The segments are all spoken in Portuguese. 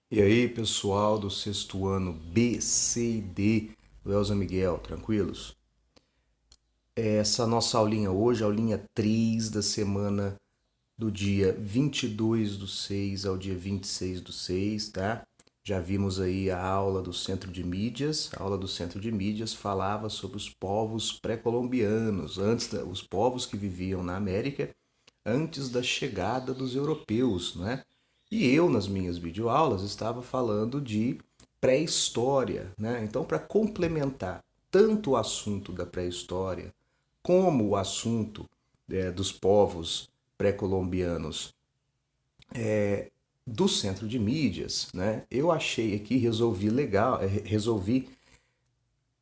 E aí, pessoal do sexto ano B, C e D do Elza Miguel, tranquilos? Essa nossa aulinha hoje, a aulinha 3 da semana do dia 22 do 6 ao dia 26 do 6, tá? Já vimos aí a aula do Centro de Mídias. A aula do Centro de Mídias falava sobre os povos pré-colombianos, os povos que viviam na América antes da chegada dos europeus, né? E eu, nas minhas videoaulas, estava falando de pré-história, né? Então, para complementar tanto o assunto da pré-história como o assunto dos povos pré-colombianos do centro de mídias, né? Eu achei aqui,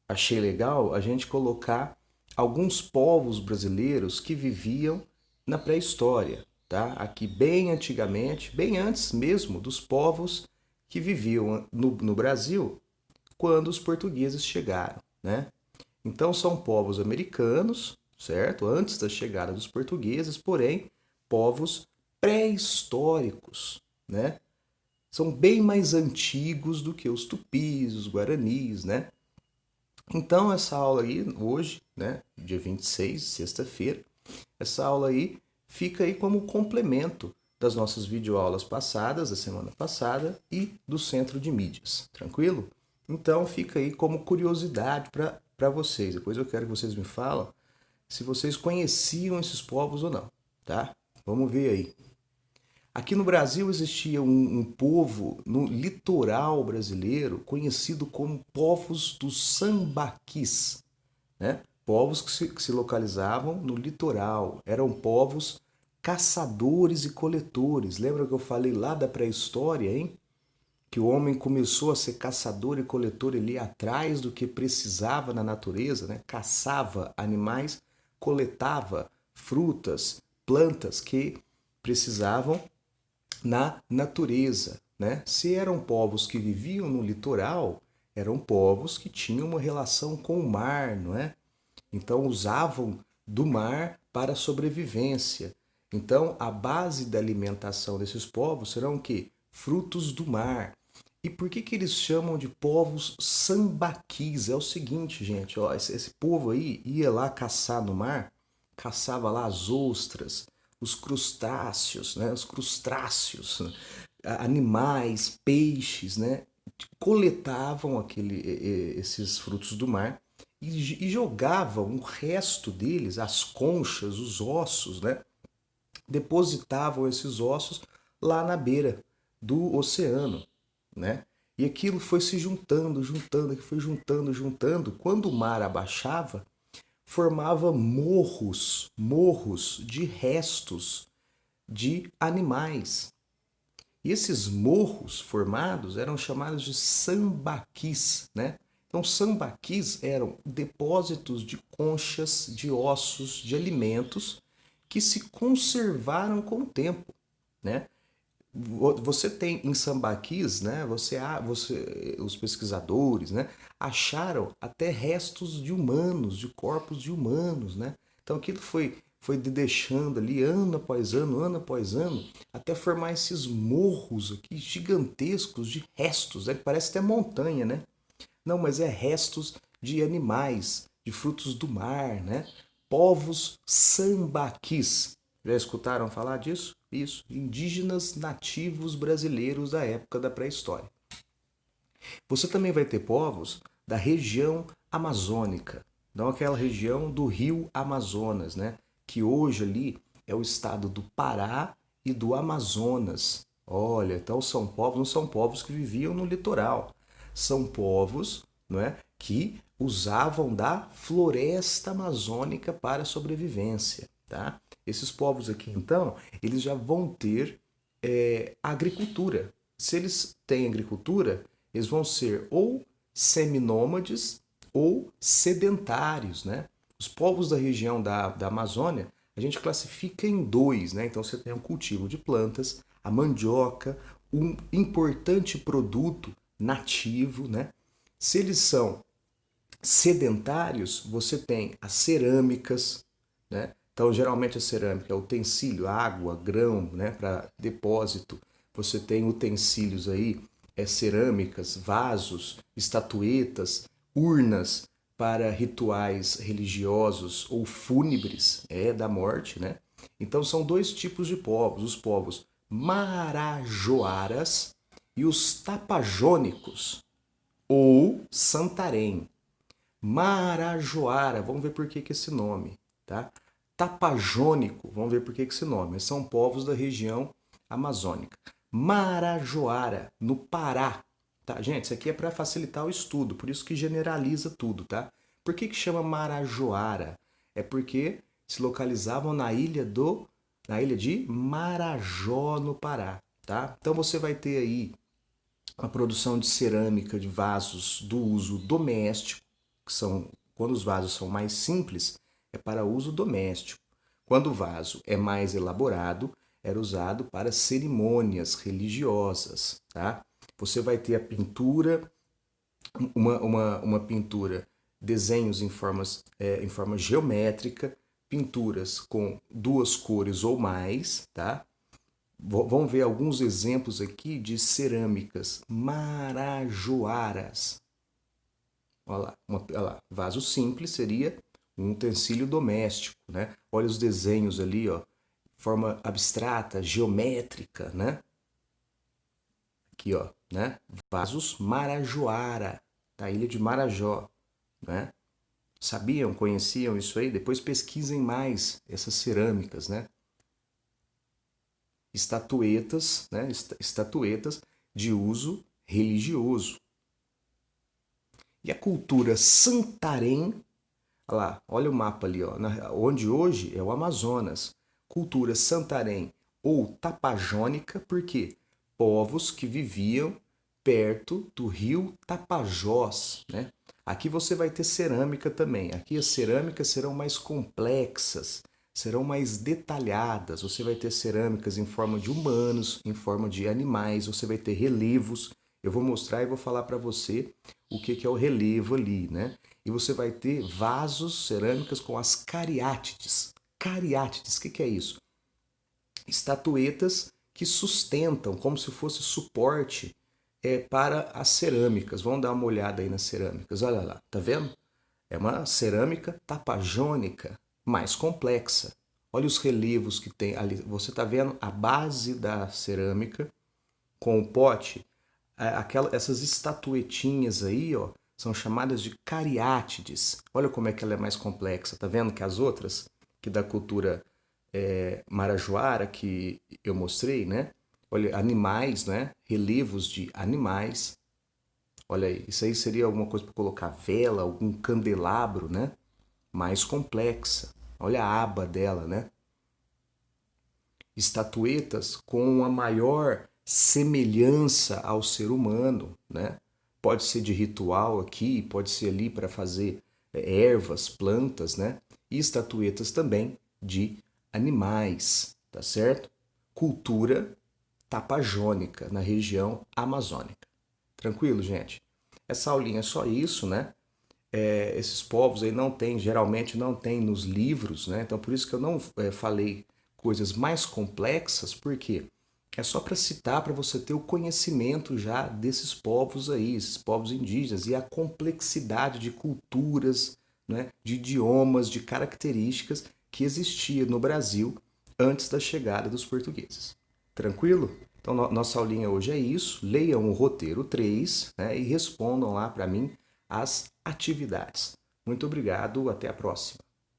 achei legal a gente colocar alguns povos brasileiros que viviam na pré-história, tá? Aqui bem antigamente, bem antes mesmo dos povos que viviam no Brasil quando os portugueses chegaram, né? Então são povos americanos, certo? Antes da chegada dos portugueses, porém povos pré-históricos, né? São bem mais antigos do que os tupis, os guaranis, né? Então, essa aula aí, hoje, né, dia 26, sexta-feira, essa aula aí fica aí como complemento das nossas videoaulas passadas, da semana passada, e do Centro de Mídias, tranquilo? Então, fica aí como curiosidade para vocês. Depois eu quero que vocês me falem se vocês conheciam esses povos ou não, tá? Vamos ver aí. Aqui no Brasil existia um povo no litoral brasileiro conhecido como povos dos sambaquis, né? Povos que se localizavam no litoral, eram povos caçadores e coletores. Lembra que eu falei lá da pré-história, hein? Que o homem começou a ser caçador e coletor ali atrás do que precisava na natureza, né? Caçava animais, coletava frutas, plantas que precisavam na natureza, né? Se eram povos que viviam no litoral, eram povos que tinham uma relação com o mar, não é? Então usavam do mar para a sobrevivência. Então a base da alimentação desses povos serão o quê? Frutos do mar. E por que eles chamam de povos sambaquis? É o seguinte, gente, ó, esse povo aí ia lá caçar no mar, caçava lá as ostras, os crustáceos, né? Os crustáceos, animais, peixes, né? Coletavam esses frutos do mar e jogavam o resto deles, as conchas, os ossos, né? Depositavam esses ossos lá na beira do oceano, né? E aquilo foi se juntando, juntando, foi juntando, juntando. Quando o mar abaixava, formava morros, morros de restos de animais. E esses morros formados eram chamados de sambaquis, né? Então, sambaquis eram depósitos de conchas, de ossos, de alimentos que se conservaram com o tempo, né? Você tem em sambaquis, né? Os pesquisadores, né? Acharam até restos de humanos, de corpos de humanos, né? Então aquilo foi deixando ali ano após ano, até formar esses morros aqui gigantescos de restos, né? Que parece até montanha, né? Não, mas é restos de animais, de frutos do mar, né? Povos sambaquis. Já escutaram falar disso? Isso, indígenas nativos brasileiros da época da pré-história. Você também vai ter povos da região amazônica, não aquela região do rio Amazonas, né? Que hoje ali é o estado do Pará e do Amazonas. Olha, então são povos, não são povos que viviam no litoral, são povos, não é, que usavam da floresta amazônica para a sobrevivência, tá? Esses povos aqui, então, eles já vão ter agricultura. Se eles têm agricultura, eles vão ser ou seminômades ou sedentários, né? Os povos da região da Amazônia, a gente classifica em dois, né? Então você tem o cultivo de plantas, a mandioca, um importante produto nativo, né? Se eles são sedentários, você tem as cerâmicas, né? Então, geralmente a cerâmica é utensílio, água, grão, né, para depósito. Você tem utensílios aí cerâmicas, vasos, estatuetas, urnas para rituais religiosos ou fúnebres, da morte, né? Então são dois tipos de povos, os povos marajoaras e os tapajônicos ou Santarém. Marajoara, vamos ver por que esse nome, tá? Tapajônico, vamos ver por que esse nome. São povos da região amazônica. Marajoara, no Pará, tá? Gente, isso aqui é para facilitar o estudo, por isso que generaliza tudo, tá? Por que chama Marajoara? É porque se localizavam na ilha de Marajó, no Pará, tá? Então você vai ter aí a produção de cerâmica de vasos do uso doméstico, que são quando os vasos são mais simples, é para uso doméstico. Quando o vaso é mais elaborado, era usado para cerimônias religiosas, tá? Você vai ter a pintura, uma pintura, desenhos em forma geométrica, pinturas com duas cores ou mais, tá? Vamos ver alguns exemplos aqui de cerâmicas marajoaras. Olha lá, vaso simples seria um utensílio doméstico, né? Olha os desenhos ali, ó, forma abstrata, geométrica, né? Aqui, ó, né? Vasos marajoara, da ilha de Marajó, né? Sabiam, conheciam isso aí? Depois pesquisem mais essas cerâmicas, né? Estatuetas, né? Estatuetas de uso religioso. E a cultura Santarém, olha lá, olha o mapa ali, ó, onde hoje é o Amazonas. Cultura Santarém ou Tapajônica, por quê? Povos que viviam perto do rio Tapajós, né? Aqui você vai ter cerâmica também. Aqui as cerâmicas serão mais complexas, serão mais detalhadas. Você vai ter cerâmicas em forma de humanos, em forma de animais, você vai ter relevos. Eu vou mostrar e vou falar para você o que é o relevo ali, né? E você vai ter vasos cerâmicas com as cariátides. Cariátides, o que é isso? Estatuetas que sustentam, como se fosse suporte para as cerâmicas. Vamos dar uma olhada aí nas cerâmicas. Olha lá, tá vendo? É uma cerâmica tapajônica, mais complexa. Olha os relevos que tem ali. Você está vendo a base da cerâmica com o pote. Essas estatuetinhas aí, ó, são chamadas de cariátides. Olha como é que ela é mais complexa. Tá vendo que as outras, que da cultura marajoara que eu mostrei, né? Olha, animais, né? Relevos de animais. Olha aí, isso aí seria alguma coisa para colocar vela, algum candelabro, né? Mais complexa. Olha a aba dela, né? Estatuetas com uma maior semelhança ao ser humano, né? Pode ser de ritual aqui, pode ser ali para fazer ervas, plantas, né? E estatuetas também de animais, tá certo? Cultura tapajônica na região amazônica. Tranquilo, gente? Essa aulinha é só isso, né? Esses povos aí geralmente não tem nos livros, né? Então por isso que eu não falei coisas mais complexas, porque é só para citar, para você ter o conhecimento já desses povos aí, esses povos indígenas e a complexidade de culturas, né? De idiomas, de características que existia no Brasil antes da chegada dos portugueses. Tranquilo? Então, nossa aulinha hoje é isso. Leiam o roteiro 3, né, e respondam lá para mim as atividades. Muito obrigado, até a próxima.